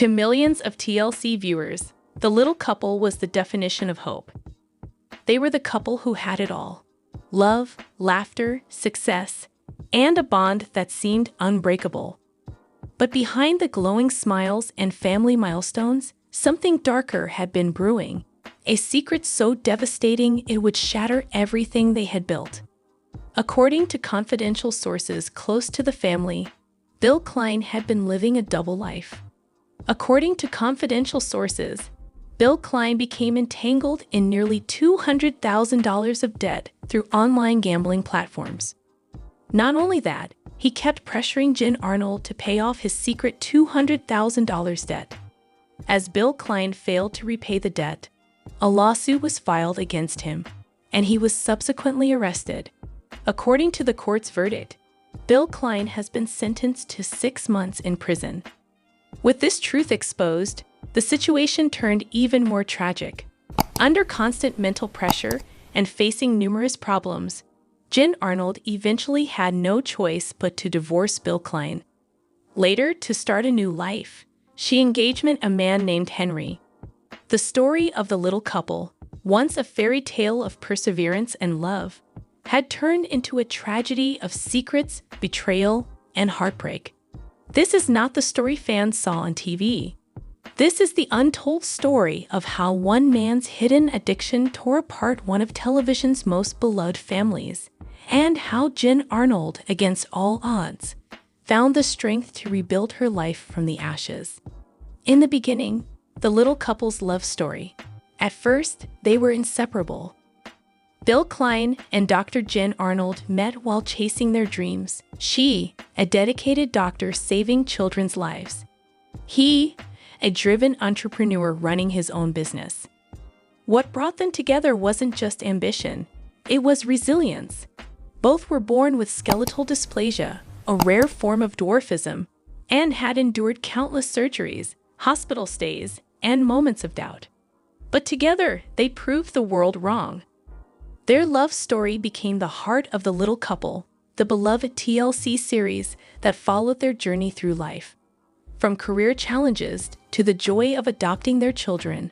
To millions of TLC viewers, the little couple was the definition of hope. They were the couple who had it all: love, laughter, success, and a bond that seemed unbreakable. But behind the glowing smiles and family milestones, something darker had been brewing, a secret so devastating it would shatter everything they had built. According to confidential sources close to the family, Bill Klein had been living a double life. According to confidential sources, Bill Klein became entangled in nearly $200,000 of debt through online gambling platforms. Not only that, he kept pressuring Jen Arnold to pay off his secret $200,000 debt. As Bill Klein failed to repay the debt, a lawsuit was filed against him, and he was subsequently arrested. According to the court's verdict, Bill Klein has been sentenced to 6 months in prison. With this truth exposed, the situation turned even more tragic. Under constant mental pressure and facing numerous problems, Jen Arnold eventually had no choice but to divorce Bill Klein. Later, to start a new life, she engaged a man named Henry. The story of the little couple, once a fairy tale of perseverance and love, had turned into a tragedy of secrets, betrayal, and heartbreak. This is not the story fans saw on TV. This is the untold story of how one man's hidden addiction tore apart one of television's most beloved families, and how Jen Arnold, against all odds, found the strength to rebuild her life from the ashes. In the beginning, the little couple's love story. At first, they were inseparable. Bill Klein and Dr. Jen Arnold met while chasing their dreams. She, a dedicated doctor saving children's lives. He, a driven entrepreneur running his own business. What brought them together wasn't just ambition, it was resilience. Both were born with skeletal dysplasia, a rare form of dwarfism, and had endured countless surgeries, hospital stays, and moments of doubt. But together, they proved the world wrong. Their love story became the heart of The Little Couple, the beloved TLC series that followed their journey through life. From career challenges to the joy of adopting their children,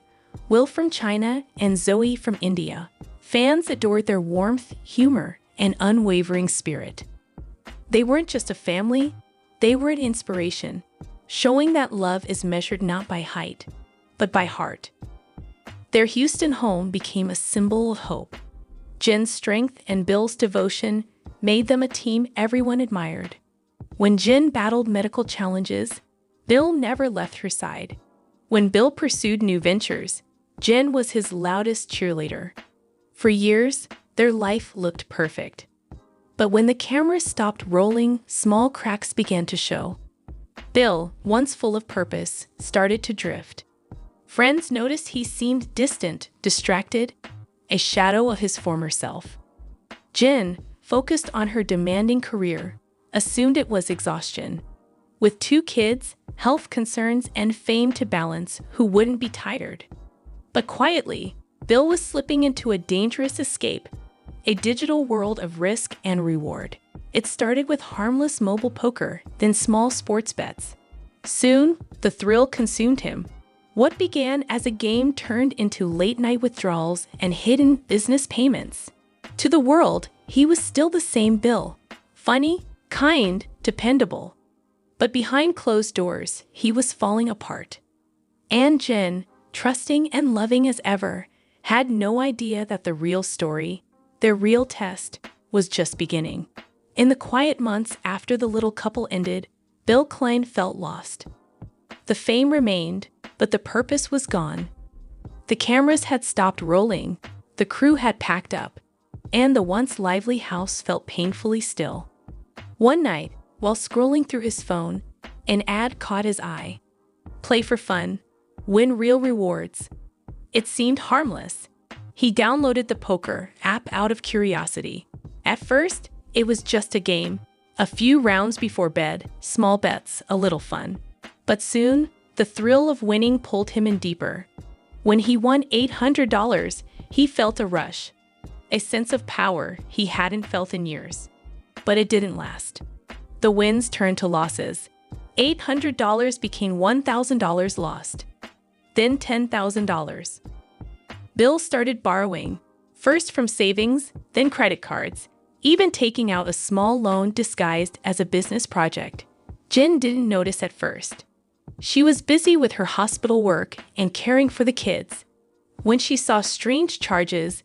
Will from China and Zoey from India, fans adored their warmth, humor, and unwavering spirit. They weren't just a family, they were an inspiration, showing that love is measured not by height, but by heart. Their Houston home became a symbol of hope. Jen's strength and Bill's devotion made them a team everyone admired. When Jen battled medical challenges, Bill never left her side. When Bill pursued new ventures, Jen was his loudest cheerleader. For years, their life looked perfect. But when the camera stopped rolling, small cracks began to show. Bill, once full of purpose, started to drift. Friends noticed he seemed distant, distracted, a shadow of his former self. Jen, focused on her demanding career, assumed it was exhaustion. With 2 kids, health concerns, and fame to balance, who wouldn't be tired? But quietly, Bill was slipping into a dangerous escape, a digital world of risk and reward. It started with harmless mobile poker, then small sports bets. Soon, the thrill consumed him. What began as a game turned into late-night withdrawals and hidden business payments. To the world, he was still the same Bill. Funny, kind, dependable. But behind closed doors, he was falling apart. And Jen, trusting and loving as ever, had no idea that the real story, their real test, was just beginning. In the quiet months after The Little Couple ended, Bill Klein felt lost. The fame remained, but the purpose was gone. The cameras had stopped rolling, the crew had packed up, and the once lively house felt painfully still. One night, while scrolling through his phone, an ad caught his eye. Play for fun, win real rewards. It seemed harmless. He downloaded the poker app out of curiosity. At first, it was just a game. A few rounds before bed, small bets, a little fun. But soon, the thrill of winning pulled him in deeper. When he won $800, he felt a rush, a sense of power he hadn't felt in years. But it didn't last. The wins turned to losses. $800 became $1,000 lost. Then $10,000. Bill started borrowing, first from savings, then credit cards, even taking out a small loan disguised as a business project. Jen didn't notice at first. She was busy with her hospital work and caring for the kids. When she saw strange charges,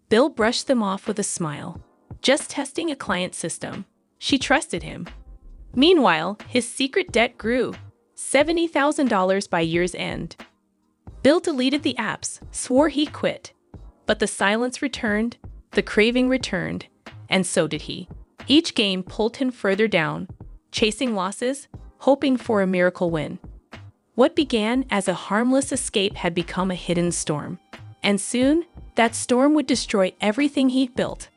Bill brushed them off with a smile. Just testing a client system. She trusted him. Meanwhile, his secret debt grew, $70,000 by year's end. Bill deleted the apps, swore he quit. But the silence returned, the craving returned, and so did he. Each game pulled him further down, chasing losses, hoping for a miracle win. What began as a harmless escape had become a hidden storm. And soon, that storm would destroy everything he'd built.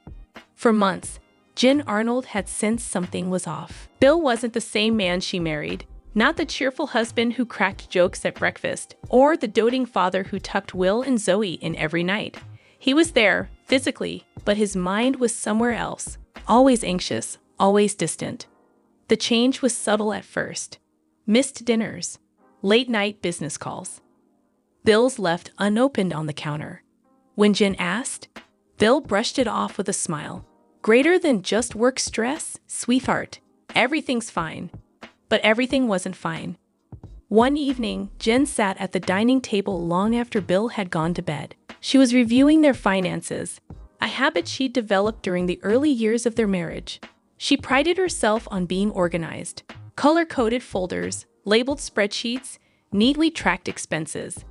For months, Jen Arnold had sensed something was off. Bill wasn't the same man she married, not the cheerful husband who cracked jokes at breakfast, or the doting father who tucked Will and Zoey in every night. He was there, physically, but his mind was somewhere else, always anxious, always distant. The change was subtle at first. Missed dinners, late-night business calls. Bills left unopened on the counter. When Jen asked, Bill brushed it off with a smile. Greater than just work stress, sweetheart. Everything's fine. But everything wasn't fine. One evening, Jen sat at the dining table long after Bill had gone to bed. She was reviewing their finances, a habit she'd developed during the early years of their marriage. She prided herself on being organized. Color-coded folders, labeled spreadsheets, neatly tracked expenses.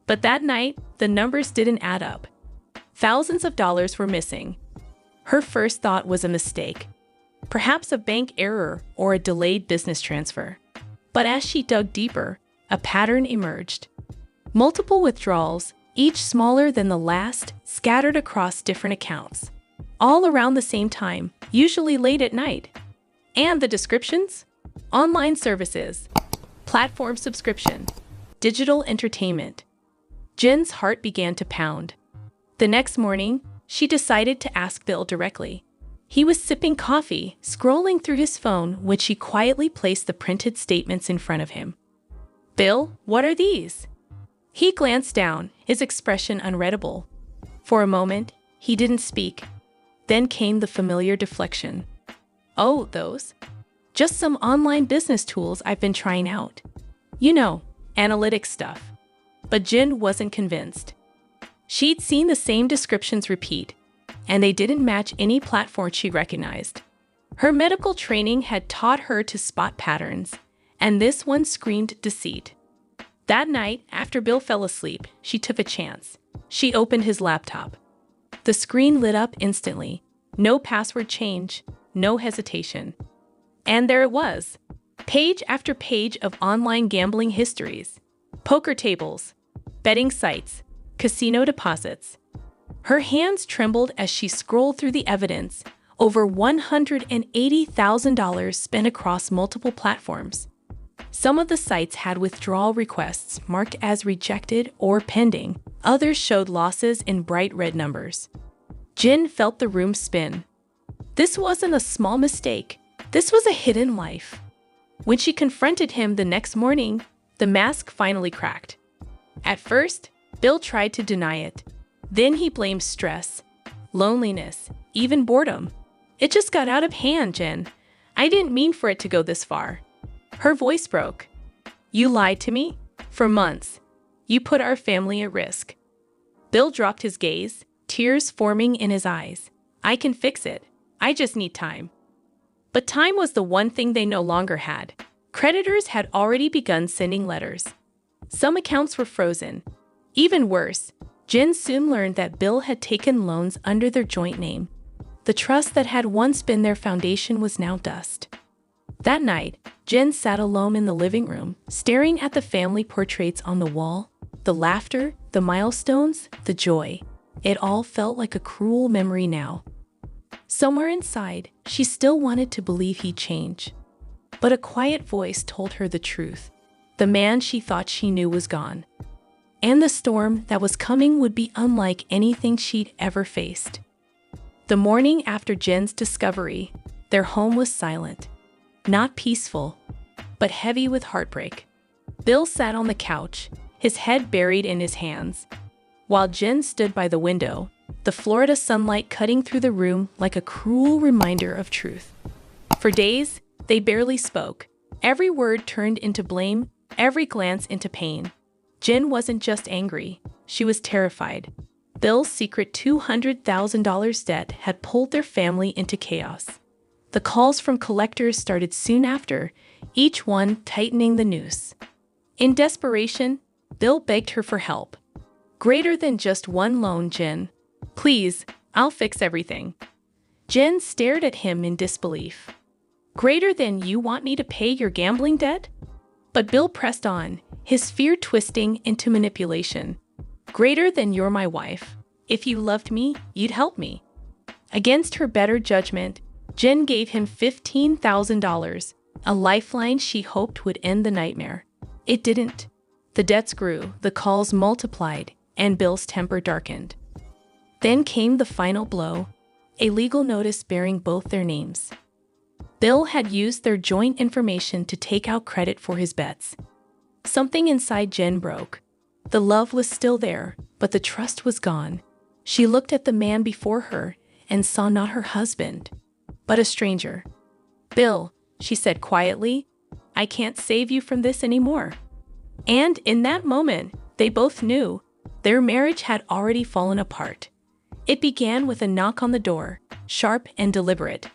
But that night, the numbers didn't add up. Thousands of dollars were missing. Her first thought was a mistake. Perhaps a bank error or a delayed business transfer. But as she dug deeper, a pattern emerged. Multiple withdrawals, each smaller than the last, scattered across different accounts. All around the same time, usually late at night. And the descriptions? Online services, platform subscription, digital entertainment. Jen's heart began to pound. The next morning, she decided to ask Bill directly. He was sipping coffee, scrolling through his phone when she quietly placed the printed statements in front of him. "Bill, what are these?" He glanced down, his expression unreadable. For a moment, he didn't speak. Then came the familiar deflection. "Oh, those? Just some online business tools I've been trying out. You know, analytics stuff." But Jen wasn't convinced. She'd seen the same descriptions repeat, and they didn't match any platform she recognized. Her medical training had taught her to spot patterns, and this one screamed deceit. That night, after Bill fell asleep, she took a chance. She opened his laptop. The screen lit up instantly. No password change, no hesitation. And there it was. Page after page of online gambling histories. Poker tables, betting sites, casino deposits. Her hands trembled as she scrolled through the evidence. Over $180,000 spent across multiple platforms. Some of the sites had withdrawal requests marked as rejected or pending. Others showed losses in bright red numbers. Jen felt the room spin. This wasn't a small mistake. This was a hidden life. When she confronted him the next morning, the mask finally cracked. At first, Bill tried to deny it. Then he blamed stress, loneliness, even boredom. "It just got out of hand, Jen. I didn't mean for it to go this far." Her voice broke. "You lied to me? For months. You put our family at risk." Bill dropped his gaze, tears forming in his eyes. "I can fix it. I just need time." But time was the one thing they no longer had. Creditors had already begun sending letters. Some accounts were frozen. Even worse, Jen soon learned that Bill had taken loans under their joint name. The trust that had once been their foundation was now dust. That night, Jen sat alone in the living room, staring at the family portraits on the wall. The laughter, the milestones, the joy. It all felt like a cruel memory now. Somewhere inside, she still wanted to believe he'd change. But a quiet voice told her the truth. The man she thought she knew was gone. And the storm that was coming would be unlike anything she'd ever faced. The morning after Jen's discovery, their home was silent. Not peaceful, but heavy with heartbreak. Bill sat on the couch, his head buried in his hands, while Jen stood by the window, the Florida sunlight cutting through the room like a cruel reminder of truth. For days, they barely spoke. Every word turned into blame, every glance into pain. Jen wasn't just angry, she was terrified. Bill's secret $200,000 debt had pulled their family into chaos. The calls from collectors started soon after, each one tightening the noose. In desperation, Bill begged her for help. Greater than just one loan, Jen. Please, I'll fix everything. Jen stared at him in disbelief. Greater than you want me to pay your gambling debt? But Bill pressed on, his fear twisting into manipulation. Greater than you're my wife. If you loved me, you'd help me. Against her better judgment, Jen gave him $15,000, a lifeline she hoped would end the nightmare. It didn't. The debts grew, the calls multiplied, and Bill's temper darkened. Then came the final blow, a legal notice bearing both their names. Bill had used their joint information to take out credit for his bets. Something inside Jen broke. The love was still there, but the trust was gone. She looked at the man before her and saw not her husband, but a stranger. Bill, she said quietly, I can't save you from this anymore. And in that moment, they both knew their marriage had already fallen apart. It began with a knock on the door, sharp and deliberate.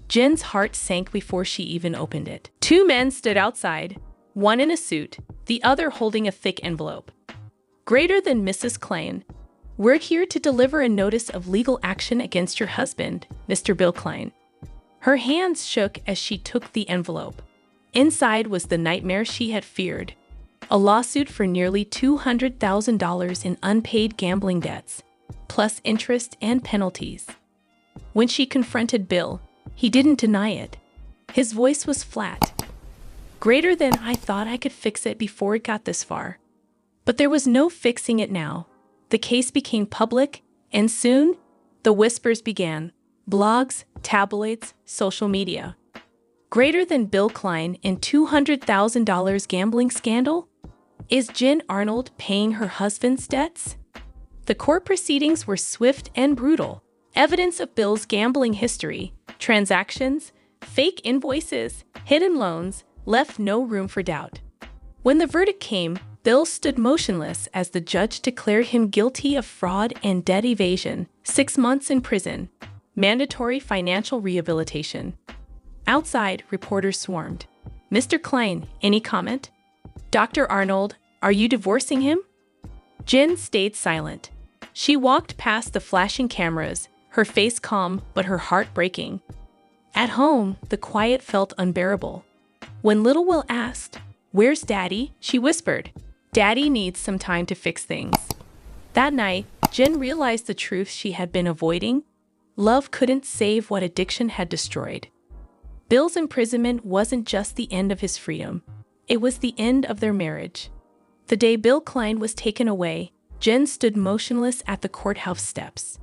Jen's heart sank before she even opened it. Two men stood outside, one in a suit, the other holding a thick envelope. Greater than Mrs. Klein, we're here to deliver a notice of legal action against your husband, Mr. Bill Klein. Her hands shook as she took the envelope. Inside was the nightmare she had feared, a lawsuit for nearly $200,000 in unpaid gambling debts, plus interest and penalties. When she confronted Bill, he didn't deny it. His voice was flat. Greater than I thought I could fix it before it got this far. But there was no fixing it now. The case became public, and soon, the whispers began. Blogs, tabloids, social media. Greater than Bill Klein in $200,000 gambling scandal? Is Jen Arnold paying her husband's debts? The court proceedings were swift and brutal. Evidence of Bill's gambling history, transactions, fake invoices, hidden loans, left no room for doubt. When the verdict came, Bill stood motionless as the judge declared him guilty of fraud and debt evasion, 6 months in prison, mandatory financial rehabilitation. Outside, reporters swarmed. Mr. Klein, any comment? Dr. Arnold, are you divorcing him? Jen stayed silent. She walked past the flashing cameras, her face calm but her heart breaking. At home, the quiet felt unbearable. When Little Will asked, "Where's Daddy?" she whispered, "Daddy needs some time to fix things." That night, Jen realized the truth she had been avoiding. Love couldn't save what addiction had destroyed. Bill's imprisonment wasn't just the end of his freedom. It was the end of their marriage. The day Bill Klein was taken away, Jen stood motionless at the courthouse steps.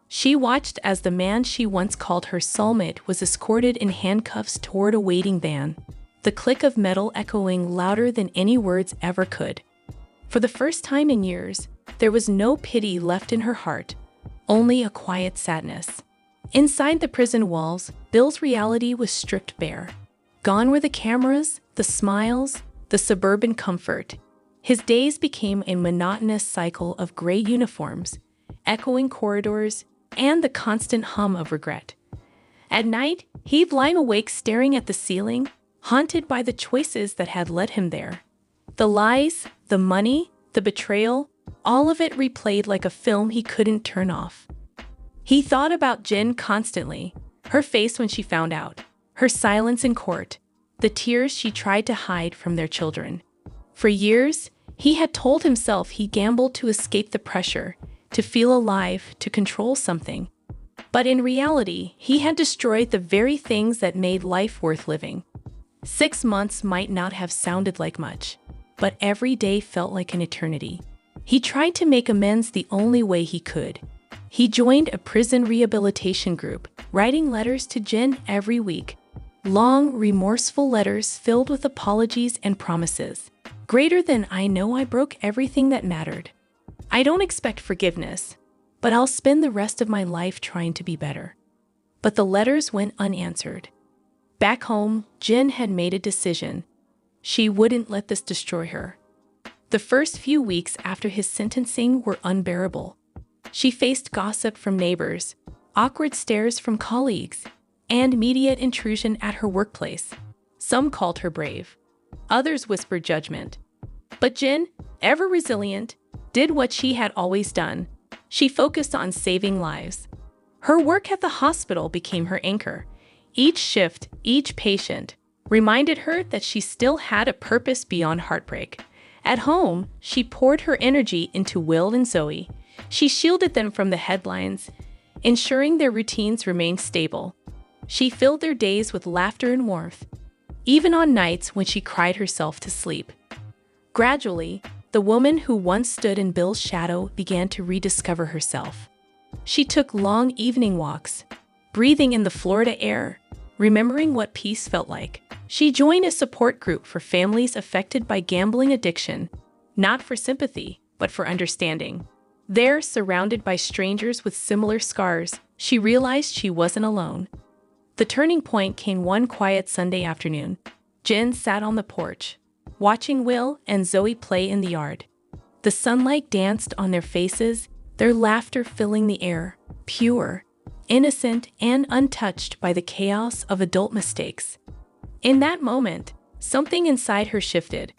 She watched as the man she once called her soulmate was escorted in handcuffs toward a waiting van, the click of metal echoing louder than any words ever could. For the first time in years, there was no pity left in her heart, only a quiet sadness. Inside the prison walls, Bill's reality was stripped bare. Gone were the cameras, the smiles, the suburban comfort. His days became a monotonous cycle of gray uniforms, echoing corridors, and the constant hum of regret. At night, he'd lie awake staring at the ceiling, haunted by the choices that had led him there. The lies, the money, the betrayal, all of it replayed like a film he couldn't turn off. He thought about Jen constantly, her face when she found out, her silence in court, the tears she tried to hide from their children. For years, he had told himself he gambled to escape the pressure, to feel alive, to control something. But in reality, he had destroyed the very things that made life worth living. 6 months might not have sounded like much, but every day felt like an eternity. He tried to make amends the only way he could. He joined a prison rehabilitation group, writing letters to Jen every week, long, remorseful letters filled with apologies and promises. Greater than I know I broke everything that mattered. I don't expect forgiveness, but I'll spend the rest of my life trying to be better. But the letters went unanswered. Back home, Jin had made a decision. She wouldn't let this destroy her. The first few weeks after his sentencing were unbearable. She faced gossip from neighbors, awkward stares from colleagues, and immediate intrusion at her workplace. Some called her brave. Others whispered judgment. But Jin, ever resilient, did what she had always done. She focused on saving lives. Her work at the hospital became her anchor. Each shift, each patient, reminded her that she still had a purpose beyond heartbreak. At home, she poured her energy into Will and Zoey. She shielded them from the headlines, ensuring their routines remained stable. She filled their days with laughter and warmth, even on nights when she cried herself to sleep. Gradually, the woman who once stood in Bill's shadow began to rediscover herself. She took long evening walks, breathing in the Florida air, remembering what peace felt like. She joined a support group for families affected by gambling addiction, not for sympathy, but for understanding. There, surrounded by strangers with similar scars, she realized she wasn't alone. The turning point came one quiet Sunday afternoon. Jin sat on the porch, watching Will and Zoey play in the yard. The sunlight danced on their faces, their laughter filling the air, pure, innocent, and untouched by the chaos of adult mistakes. In that moment, something inside her shifted.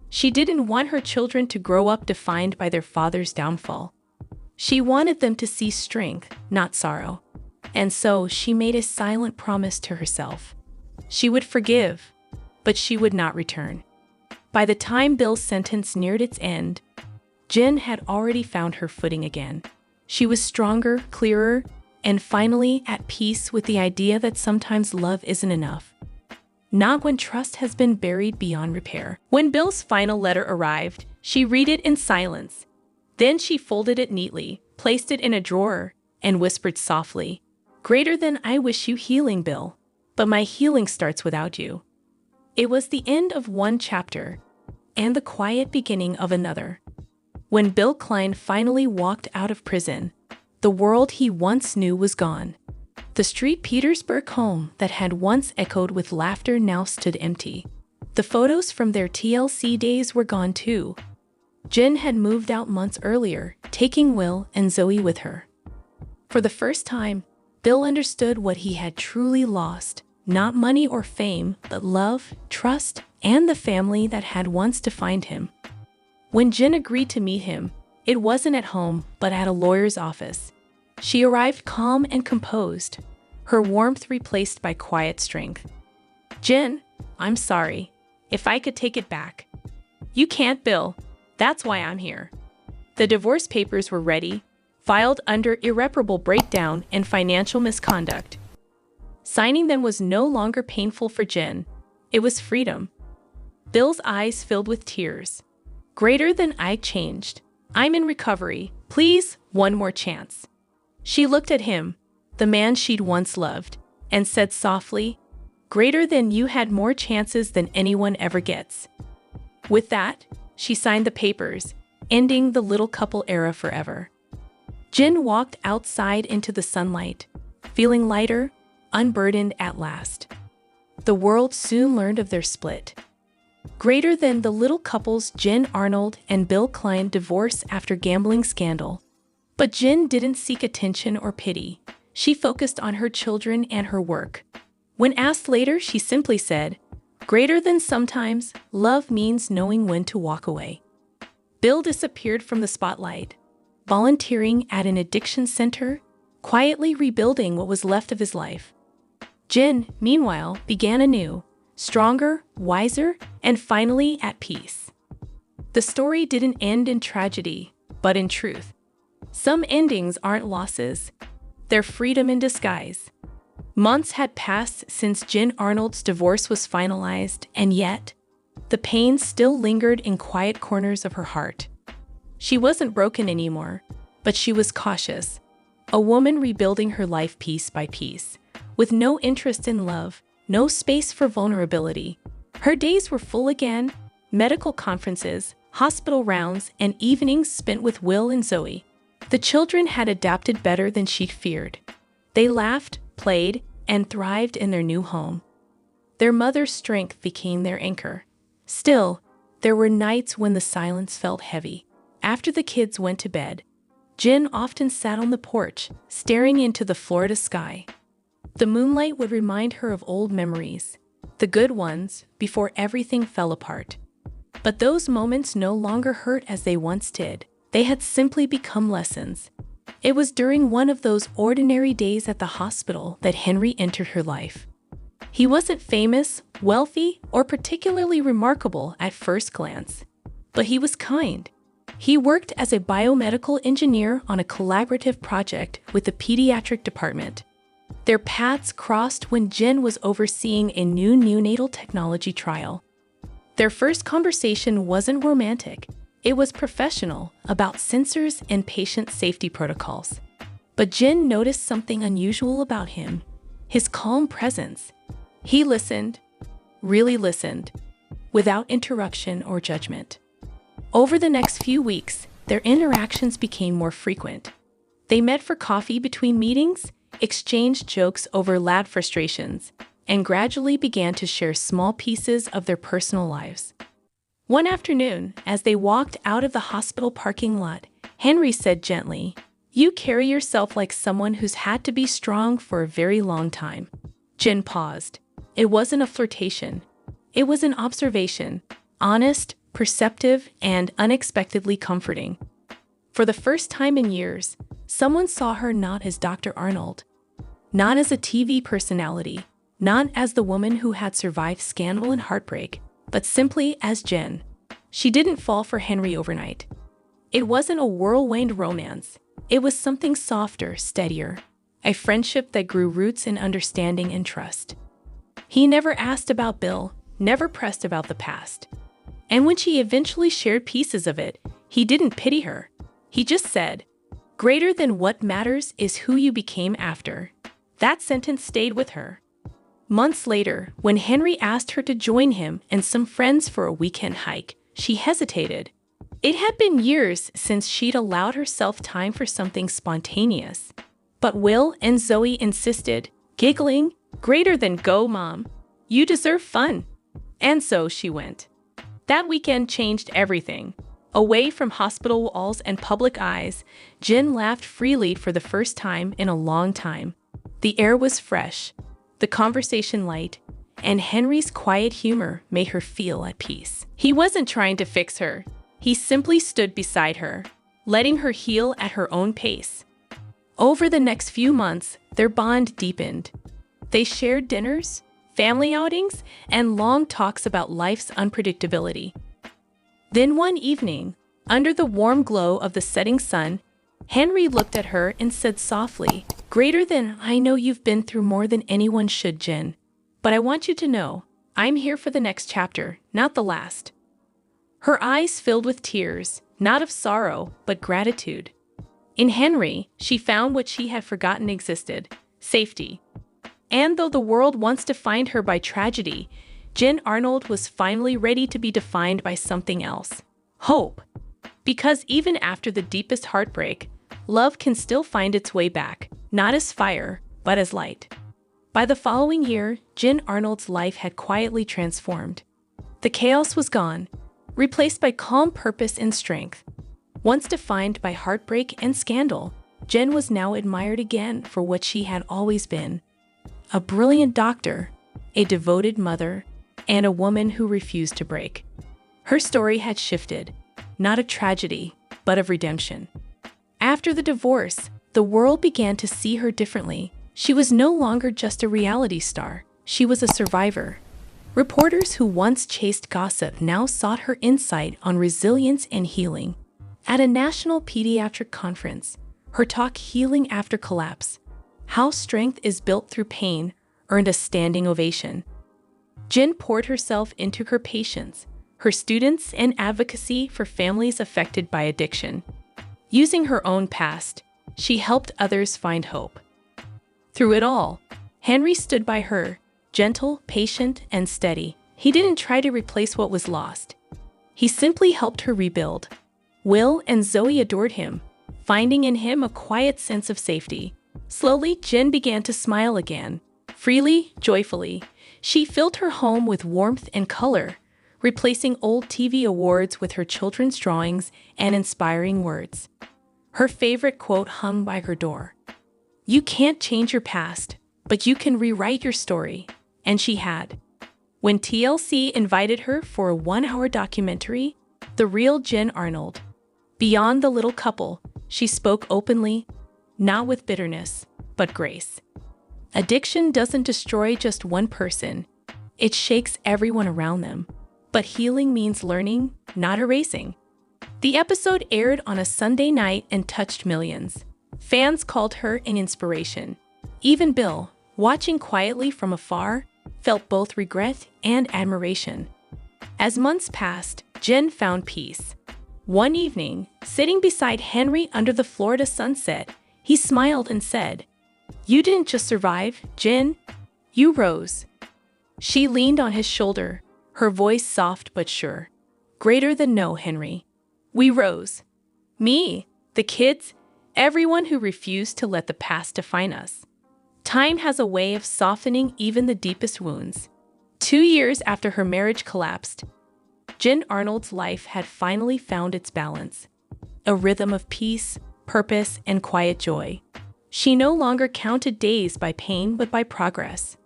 She didn't want her children to grow up defined by their father's downfall. She wanted them to see strength, not sorrow. And so she made a silent promise to herself. She would forgive, but she would not return. By the time Bill's sentence neared its end, Jin had already found her footing again. She was stronger, clearer, and finally at peace with the idea that sometimes love isn't enough. Not when trust has been buried beyond repair. When Bill's final letter arrived, she read it in silence. Then she folded it neatly, placed it in a drawer, and whispered softly, "Greater than I wish you healing, Bill, but my healing starts without you." It was the end of one chapter, and the quiet beginning of another. When Bill Klein finally walked out of prison, the world he once knew was gone. The street Petersburg home that had once echoed with laughter now stood empty. The photos from their TLC days were gone too. Jin had moved out months earlier, taking Will and Zoey with her. For the first time, Bill understood what he had truly lost, not money or fame, but love, trust, and the family that had once defined him. When Jin agreed to meet him, it wasn't at home, but at a lawyer's office. She arrived calm and composed, her warmth replaced by quiet strength. "Jin, I'm sorry. If I could take it back." "You can't, Bill. That's why I'm here." The divorce papers were ready, filed under irreparable breakdown and financial misconduct. Signing them was no longer painful for Jin. It was freedom. Bill's eyes filled with tears. "Greater than I changed. I'm in recovery. Please, one more chance." She looked at him, the man she'd once loved, and said softly, "Greater than you had more chances than anyone ever gets." With that, she signed the papers, ending the little couple era forever. Jin walked outside into the sunlight, feeling lighter, unburdened at last. The world soon learned of their split. Greater than the little couple's Jin Arnold and Bill Klein divorce after gambling scandal. But Jin didn't seek attention or pity. She focused on her children and her work. When asked later, she simply said, "Greater than sometimes, love means knowing when to walk away." Bill disappeared from the spotlight, volunteering at an addiction center, quietly rebuilding what was left of his life. Jin, meanwhile, began anew, stronger, wiser, and finally at peace. The story didn't end in tragedy, but in truth. Some endings aren't losses. They're freedom in disguise. Months had passed since Jin Arnold's divorce was finalized, and yet, the pain still lingered in quiet corners of her heart. She wasn't broken anymore, but she was cautious, a woman rebuilding her life piece by piece, with no interest in love, no space for vulnerability. Her days were full again: medical conferences, hospital rounds, and evenings spent with Will and Zoe. The children had adapted better than she'd feared. They laughed, played, and thrived in their new home. Their mother's strength became their anchor. Still, there were nights when the silence felt heavy. After the kids went to bed, Jen often sat on the porch, staring into the Florida sky. The moonlight would remind her of old memories, the good ones, before everything fell apart. But those moments no longer hurt as they once did. They had simply become lessons. It was during one of those ordinary days at the hospital that Henry entered her life. He wasn't famous, wealthy, or particularly remarkable at first glance, but he was kind. He worked as a biomedical engineer on a collaborative project with the pediatric department. Their paths crossed when Jen was overseeing a new neonatal technology trial. Their first conversation wasn't romantic. It was professional, about sensors and patient safety protocols. But Jen noticed something unusual about him: his calm presence. He listened, really listened, without interruption or judgment. Over the next few weeks, their interactions became more frequent. They met for coffee between meetings, exchanged jokes over lab frustrations, and gradually began to share small pieces of their personal lives. One afternoon, as they walked out of the hospital parking lot, Henry said gently, "You carry yourself like someone who's had to be strong for a very long time." Jen paused. It wasn't a flirtation. It was an observation, honest, perceptive, and unexpectedly comforting. For the first time in years, someone saw her not as Dr. Arnold, not as a TV personality, not as the woman who had survived scandal and heartbreak, but simply as Jen. She didn't fall for Henry overnight. It wasn't a whirlwind romance. It was something softer, steadier, a friendship that grew roots in understanding and trust. He never asked about Bill, never pressed about the past. And when she eventually shared pieces of it, he didn't pity her. He just said, "Greater than what matters is who you became after." That sentence stayed with her. Months later, when Henry asked her to join him and some friends for a weekend hike, she hesitated. It had been years since she'd allowed herself time for something spontaneous. But Will and Zoe insisted, giggling, "Greater than go, Mom. You deserve fun." And so she went. That weekend changed everything. Away from hospital walls and public eyes, Jen laughed freely for the first time in a long time. The air was fresh, the conversation light, and Henry's quiet humor made her feel at peace. He wasn't trying to fix her. He simply stood beside her, letting her heal at her own pace. Over the next few months, their bond deepened. They shared dinners, family outings, and long talks about life's unpredictability. Then one evening, under the warm glow of the setting sun, Henry looked at her and said softly, "Greater than, I know you've been through more than anyone should, Jen. But I want you to know, I'm here for the next chapter, not the last." Her eyes filled with tears, not of sorrow, but gratitude. In Henry, she found what she had forgotten existed: safety. And though the world once defined her by tragedy, Jen Arnold was finally ready to be defined by something else: hope. Because even after the deepest heartbreak, love can still find its way back, not as fire, but as light. By the following year, Jen Arnold's life had quietly transformed. The chaos was gone, replaced by calm purpose and strength. Once defined by heartbreak and scandal, Jen was now admired again for what she had always been: a brilliant doctor, a devoted mother, and a woman who refused to break. Her story had shifted, not of tragedy, but of redemption. After the divorce, the world began to see her differently. She was no longer just a reality star. She was a survivor. Reporters who once chased gossip now sought her insight on resilience and healing. At a national pediatric conference, her talk, "Healing After Collapse: How Strength is Built Through Pain," earned a standing ovation. Jen poured herself into her patients, her students, and advocacy for families affected by addiction. Using her own past, she helped others find hope. Through it all, Henry stood by her, gentle, patient, and steady. He didn't try to replace what was lost. He simply helped her rebuild. Will and Zoey adored him, finding in him a quiet sense of safety. Slowly, Jen began to smile again. Freely, joyfully, she filled her home with warmth and color, replacing old TV awards with her children's drawings and inspiring words. Her favorite quote hung by her door. "You can't change your past, but you can rewrite your story." And she had. When TLC invited her for a 1-hour documentary, The Real Jen Arnold, Beyond the Little Couple, she spoke openly, not with bitterness, but grace. Addiction doesn't destroy just one person. It shakes everyone around them. But healing means learning, not erasing. The episode aired on a Sunday night and touched millions. Fans called her an inspiration. Even Bill, watching quietly from afar, felt both regret and admiration. As months passed, Jen found peace. One evening, sitting beside Henry under the Florida sunset, he smiled and said, "You didn't just survive, Jen. You rose." She leaned on his shoulder, her voice soft but sure. "Greater than no, Henry. We rose. Me, the kids, everyone who refused to let the past define us. Time has a way of softening even the deepest wounds." 2 years after her marriage collapsed, Jen Arnold's life had finally found its balance, a rhythm of peace, purpose, and quiet joy. She no longer counted days by pain but by progress.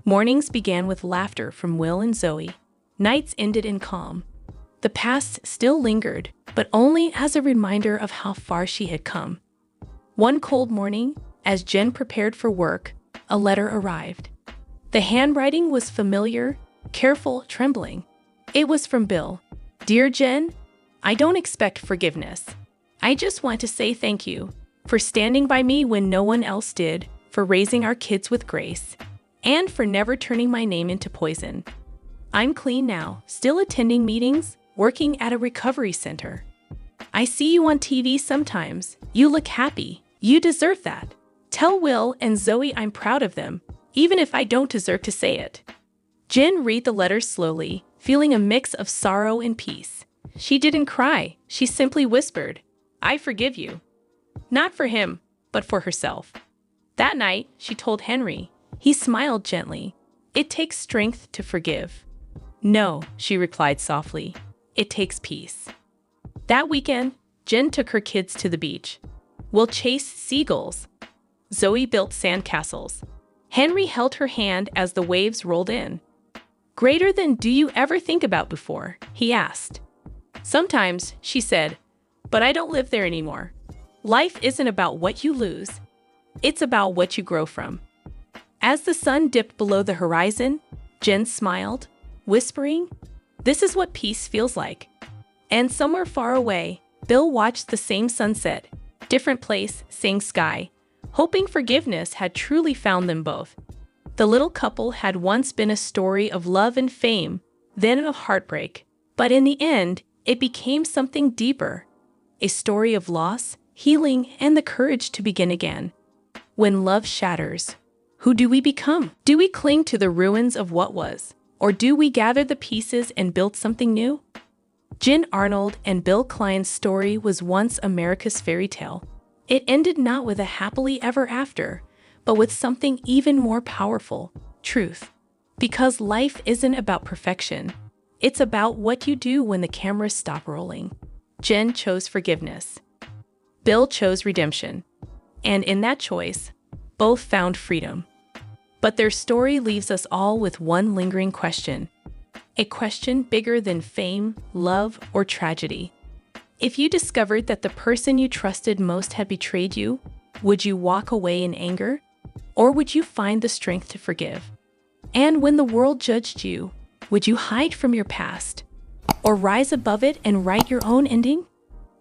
Mornings began with laughter from Will and Zoey. Nights ended in calm. The past still lingered, but only as a reminder of how far she had come. One cold morning, as Jen prepared for work, a letter arrived. The handwriting was familiar, careful, trembling. It was from Bill. "Dear Jen, I don't expect forgiveness. I just want to say thank you for standing by me when no one else did, for raising our kids with grace, and for never turning my name into poison. I'm clean now, still attending meetings, working at a recovery center. I see you on TV sometimes. You look happy. You deserve that. Tell Will and Zoey I'm proud of them, even if I don't deserve to say it." Jen read the letter slowly, feeling a mix of sorrow and peace. She didn't cry. She simply whispered, "I forgive you." Not for him, but for herself. That night, she told Henry. He smiled gently. "It takes strength to forgive." "No," she replied softly. "It takes peace." That weekend, Jen took her kids to the beach. Will chased seagulls. Zoey built sandcastles. Henry held her hand as the waves rolled in. "Greater than do you ever think about before?" he asked. "Sometimes," she said, "but I don't live there anymore. Life isn't about what you lose. It's about what you grow from." As the sun dipped below the horizon, Jen smiled, whispering, "This is what peace feels like." And somewhere far away, Bill watched the same sunset, different place, same sky, hoping forgiveness had truly found them both. The little couple had once been a story of love and fame, then of heartbreak. But in the end, it became something deeper, a story of loss, healing, and the courage to begin again. When love shatters, who do we become? Do we cling to the ruins of what was, or do we gather the pieces and build something new? Jen Arnold and Bill Klein's story was once America's fairy tale. It ended not with a happily ever after, but with something even more powerful, truth. Because life isn't about perfection. It's about what you do when the cameras stop rolling. Jen chose forgiveness. Bill chose redemption. And in that choice, both found freedom. But their story leaves us all with one lingering question. A question bigger than fame, love, or tragedy. If you discovered that the person you trusted most had betrayed you, would you walk away in anger? Or would you find the strength to forgive? And when the world judged you, would you hide from your past? Or rise above it and write your own ending?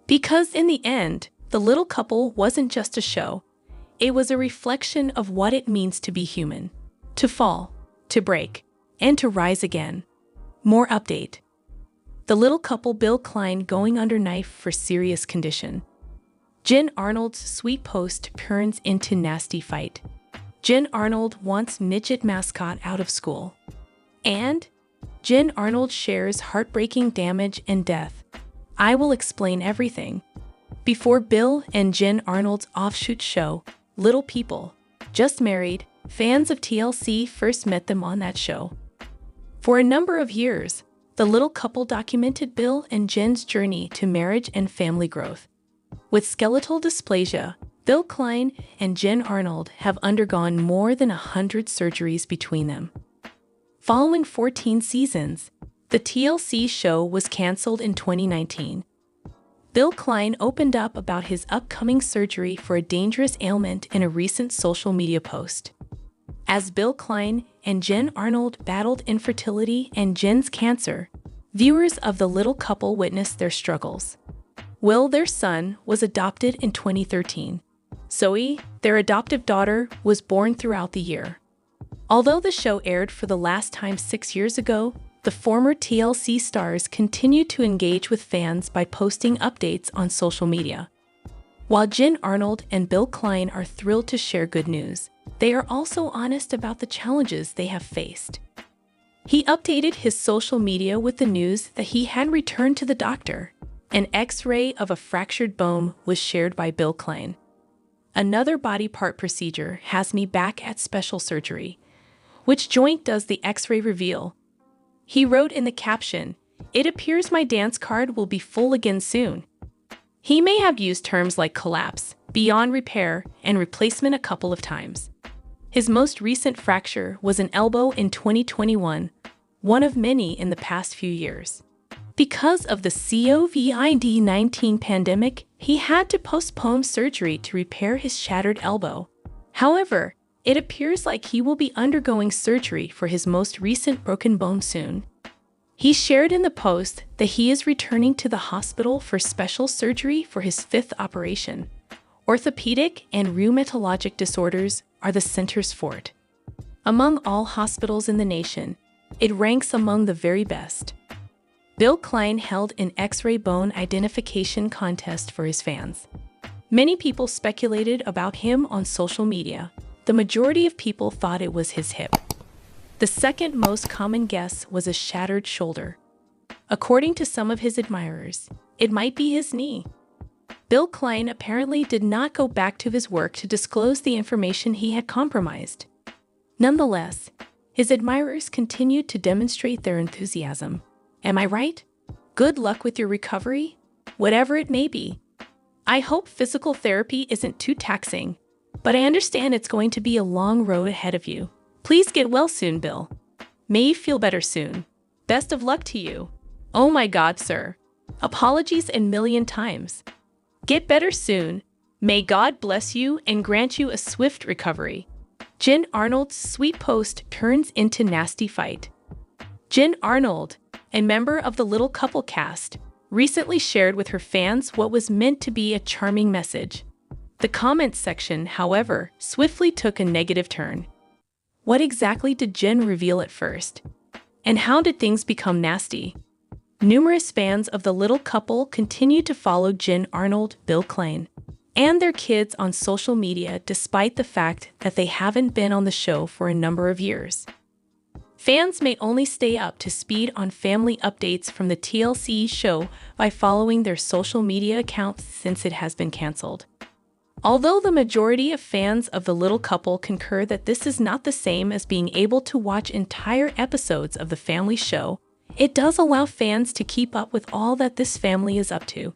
Because in the end, the little couple wasn't just a show. It was a reflection of what it means to be human. To fall, to break, and to rise again. More update. The little couple Bill Klein going under knife for serious condition. Jen Arnold's sweet post turns into nasty fight. Jen Arnold wants midget mascot out of school. And Jen Arnold shares heartbreaking damage and death. I will explain everything. Before Bill and Jen Arnold's offshoot show, Little People, Just Married, fans of TLC first met them on that show. For a number of years, the little couple documented Bill and Jen's journey to marriage and family growth. With skeletal dysplasia, Bill Klein and Jen Arnold have undergone more than 100 surgeries between them. Following 14 seasons, the TLC show was canceled in 2019. Bill Klein opened up about his upcoming surgery for a dangerous ailment in a recent social media post. As Bill Klein and Jen Arnold battled infertility and Jen's cancer, viewers of the little couple witnessed their struggles. Will, their son, was adopted in 2013. Zoey, their adoptive daughter, was born throughout the year. Although the show aired for the last time 6 years ago, the former TLC stars continue to engage with fans by posting updates on social media. While Jen Arnold and Bill Klein are thrilled to share good news, they are also honest about the challenges they have faced. He updated his social media with the news that he had returned to the doctor. An X-ray of a fractured bone was shared by Bill Klein. Another body part procedure has me back at special surgery. Which joint does the X-ray reveal? He wrote in the caption, "It appears my dance card will be full again soon." He may have used terms like collapse, beyond repair, and replacement a couple of times. His most recent fracture was an elbow in 2021, one of many in the past few years. Because of the COVID-19 pandemic, he had to postpone surgery to repair his shattered elbow. However, it appears like he will be undergoing surgery for his most recent broken bone soon. He shared in the post that he is returning to the hospital for special surgery for his 5th operation. Orthopedic and rheumatologic disorders are the center's fort. Among all hospitals in the nation, it ranks among the very best. Bill Klein held an X-ray bone identification contest for his fans. Many people speculated about him on social media. The majority of people thought it was his hip. The second most common guess was a shattered shoulder. According to some of his admirers, it might be his knee. Bill Klein apparently did not go back to his work to disclose the information he had compromised. Nonetheless, his admirers continued to demonstrate their enthusiasm. Am I right? Good luck with your recovery, whatever it may be. I hope physical therapy isn't too taxing, but I understand it's going to be a long road ahead of you. Please get well soon, Bill. May you feel better soon. Best of luck to you. Oh my God, sir. Apologies a million times. Get better soon. May God bless you and grant you a swift recovery. Jen Arnold's sweet post turns into nasty fight. Jen Arnold, a member of the Little Couple cast, recently shared with her fans what was meant to be a charming message. The comments section, however, swiftly took a negative turn. What exactly did Jen reveal at first? And how did things become nasty? Numerous fans of the Little Couple continue to follow Jen Arnold, Bill Klein, and their kids on social media despite the fact that they haven't been on the show for a number of years. Fans may only stay up to speed on family updates from the TLC show by following their social media accounts since it has been canceled. Although the majority of fans of the Little Couple concur that this is not the same as being able to watch entire episodes of the family show, it does allow fans to keep up with all that this family is up to.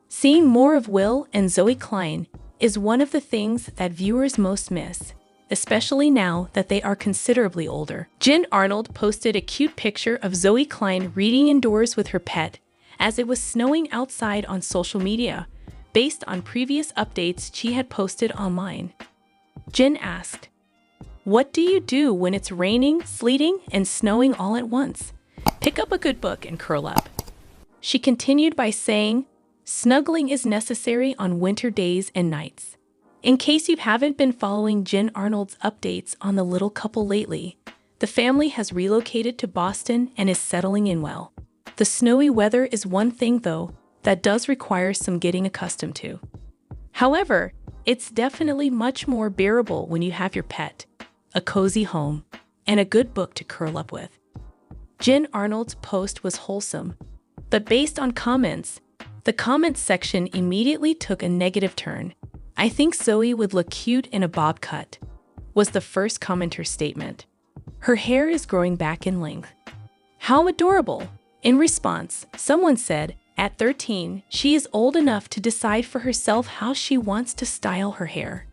Seeing more of Will and Zoey Klein is one of the things that viewers most miss, especially now that they are considerably older. Jen Arnold posted a cute picture of Zoey Klein reading indoors with her pet as it was snowing outside on social media, based on previous updates she had posted online. Jen asked, "What do you do when it's raining, sleeting, and snowing all at once? Pick up a good book and curl up." She continued by saying, "Snuggling is necessary on winter days and nights." In case you haven't been following Jen Arnold's updates on the Little Couple lately, the family has relocated to Boston and is settling in well. The snowy weather is one thing, though, that does require some getting accustomed to. However, It's definitely much more bearable when you have your pet, a cozy home, and a good book to curl up with. Jen Arnold's post was wholesome, but based on comments, the comments section immediately took a negative turn. "I think Zoey would look cute in a bob cut," was the first commenter's statement. "Her hair is growing back in length. How adorable." In response, someone said, "At 13, she is old enough to decide for herself how she wants to style her hair.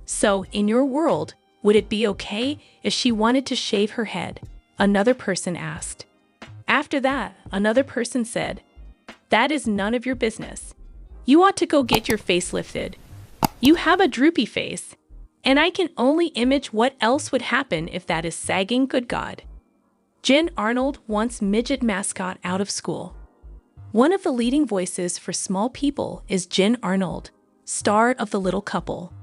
So, in your world, would it be okay if she wanted to shave her head?" another person asked. After that, another person said, "That is none of your business. You ought to go get your face lifted. You have a droopy face, and I can only imagine what else would happen if that is sagging, good God." Jen Arnold wants midget mascot out of school. One of the leading voices for small people is Jen Arnold, star of The Little Couple.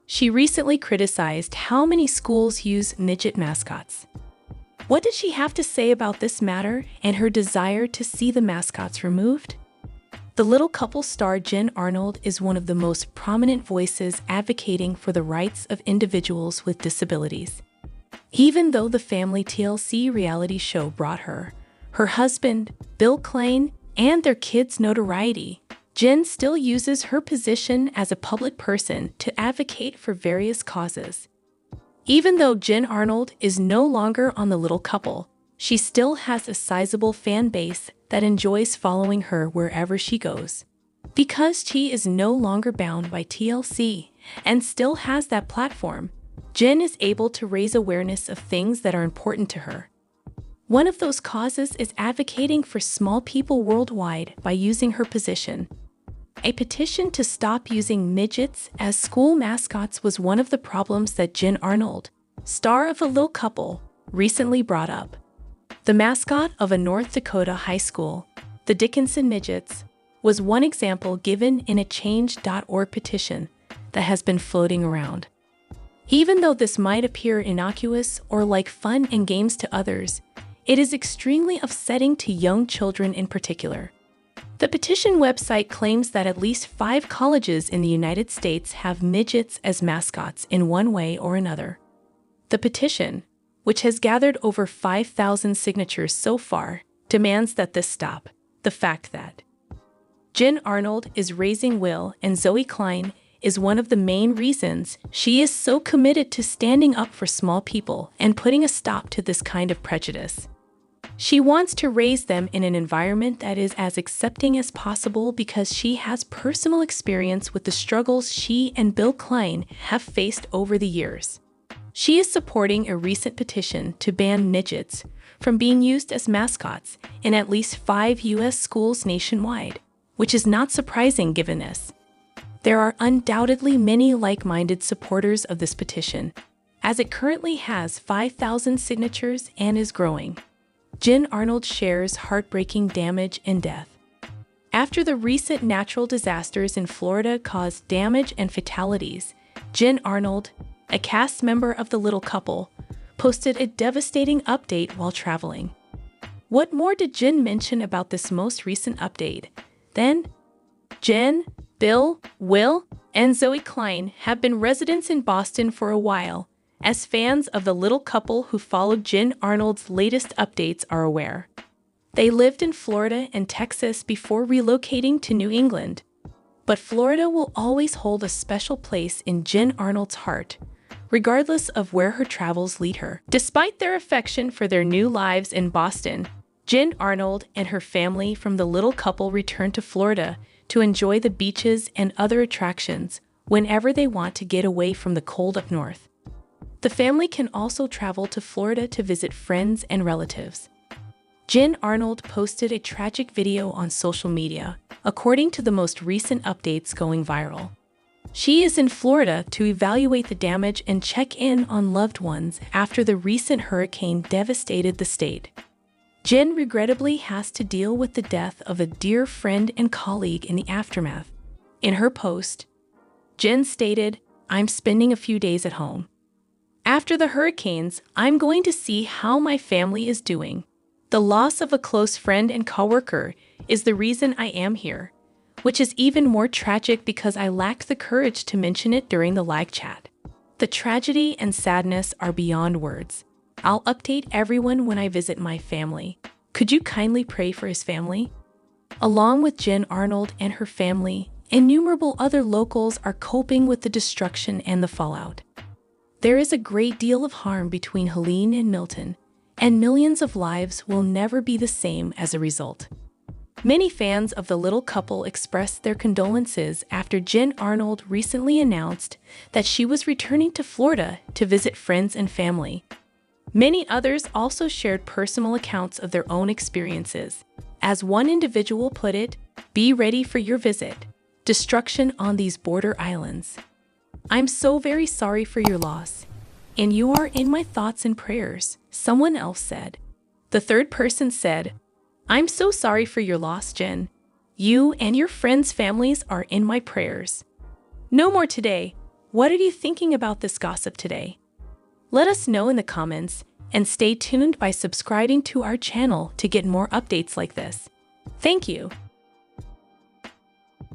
She recently criticized how many schools use midget mascots. What does she have to say about this matter and her desire to see the mascots removed? The Little Couple star Jen Arnold is one of the most prominent voices advocating for the rights of individuals with disabilities. Even though the family TLC reality show brought her husband, Bill Klein, and their kids notoriety, Jen still uses her position as a public person to advocate for various causes. Even though Jen Arnold is no longer on The Little Couple, she still has a sizable fan base that enjoys following her wherever she goes. Because she is no longer bound by TLC and still has that platform, Jen is able to raise awareness of things that are important to her. One of those causes is advocating for small people worldwide by using her position. A petition to stop using midgets as school mascots was one of the problems that Jen Arnold, star of The Little Couple, recently brought up. The mascot of a North Dakota high school, the Dickinson Midgets, was one example given in a Change.org petition that has been floating around. Even though this might appear innocuous or like fun and games to others, it is extremely upsetting to young children in particular. The petition website claims that at least 5 colleges in the United States have midgets as mascots in one way or another. The petition, which has gathered over 5,000 signatures so far, demands that this stop. The fact that Jen Arnold is raising Will and Zoey Klein is one of the main reasons she is so committed to standing up for small people and putting a stop to this kind of prejudice. She wants to raise them in an environment that is as accepting as possible because she has personal experience with the struggles she and Bill Klein have faced over the years. She is supporting a recent petition to ban midgets from being used as mascots in at least 5 U.S. schools nationwide, which is not surprising given this. There are undoubtedly many like-minded supporters of this petition, as it currently has 5,000 signatures and is growing. Jen Arnold shares heartbreaking damage and death. After the recent natural disasters in Florida caused damage and fatalities, Jen Arnold, a cast member of The Little Couple, posted a devastating update while traveling. What more did Jen mention about this most recent update? Then, Jen, Bill, Will, and Zoey Klein have been residents in Boston for a while, as fans of The Little Couple who followed Jen Arnold's latest updates are aware. They lived in Florida and Texas before relocating to New England. But Florida will always hold a special place in Jen Arnold's heart, regardless of where her travels lead her. Despite their affection for their new lives in Boston, Jen Arnold and her family from The Little Couple return to Florida to enjoy the beaches and other attractions whenever they want to get away from the cold up north. The family can also travel to Florida to visit friends and relatives. Jen Arnold posted a tragic video on social media, according to the most recent updates going viral. She is in Florida to evaluate the damage and check in on loved ones after the recent hurricane devastated the state. Jen regrettably has to deal with the death of a dear friend and colleague in the aftermath. In her post, Jen stated, "I'm spending a few days at home. After the hurricanes, I'm going to see how my family is doing. The loss of a close friend and coworker is the reason I am here. which is even more tragic because I lacked the courage to mention it during the live chat. The tragedy and sadness are beyond words. I'll update everyone when I visit my family. Could you kindly pray for his family? Along with Jen Arnold and her family, innumerable other locals are coping with the destruction and the fallout. There is a great deal of harm between Helene and Milton, and millions of lives will never be the same as a result. Many fans of the little couple expressed their condolences after Jen Arnold recently announced that she was returning to Florida to visit friends and family. Many others also shared personal accounts of their own experiences. As one individual put it, "Be ready for your visit. Destruction on these border islands. I'm so very sorry for your loss, and you are in my thoughts and prayers," someone else said. The third person said, "I'm so sorry for your loss, Jen. You and your friends' families are in my prayers." No more today. What are you thinking about this gossip today? Let us know in the comments, and stay tuned by subscribing to our channel to get more updates like this. Thank you.